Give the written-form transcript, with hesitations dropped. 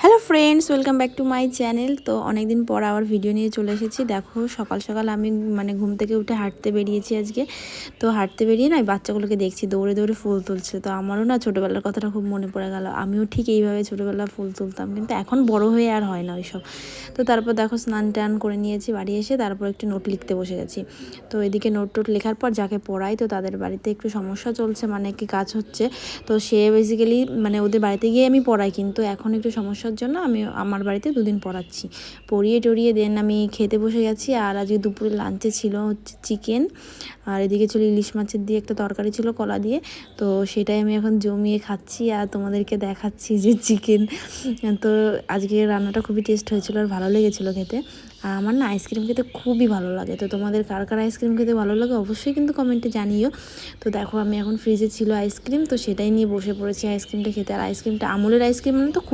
Hello friends, welcome back to my channel. তো অনেক দিন পর আবার ভিডিও নিয়ে চলে এসেছি। দেখো সকাল সকাল আমি ঘুম থেকে উঠে হাঁটতে বেরিয়েছি আজকে। তো হাঁটতে বেরিয়ে না বাচ্চাগুলোকে দেখছি দৌড়ে দৌড়ে ফুল তুলছে। তো আমারও না ছোটোবেলার কথাটা খুব মনে পড়ে গেল। আমিও ঠিক এইভাবে ছোটোবেলা ফুল তুলতাম, কিন্তু এখন বড় হয়ে আর হয় না ওইসব। তো তারপর দেখো স্নান টান করে নিয়েছি, বাড়ি এসে তারপর একটু নোট লিখতে বসে গেছি। তো এদিকে নোট টোট লেখার পর যাকে পড়াই, তো তাদের বাড়িতে একটু সমস্যা চলছে, মানে কি কাজ হচ্ছে। তো সে বেসিক্যালি ওদের বাড়িতে গিয়ে আমি পড়াই, কিন্তু এখন একটু সমস্যার জন্য আমি আমার বাড়িতে দুদিন পড়াচ্ছি। পড়িয়ে টড়িয়ে দেন আমি খেতে বসে গেছি। আর আজকে দুপুরে লাঞ্চে ছিল হচ্ছে চিকেন, আর এদিকে ছিল ইলিশ মাছের দিয়ে একটা তরকারি ছিল কলা দিয়ে। তো সেটাই আমি এখন জমিয়ে খাচ্ছি আর তোমাদেরকে দেখাচ্ছি যে চিকেন। তো আজকে রান্নাটা খুবই টেস্ট হয়েছিল আর ভালো লেগেছিলো খেতে। আর আমার না আইসক্রিম খেতে খুবই ভালো লাগে। তো তোমাদের কার কার আইসক্রিম খেতে ভালো লাগে অবশ্যই কিন্তু কমেন্টে জানিও। তো দেখো আমি এখন ফ্রিজে ছিল আইসক্রিম, তো সেটাই নিয়ে বসে পড়েছি আইসক্রিমটা খেতে। আর আইসক্রিমটা আমুলের আইসক্রিম মানে তো খুব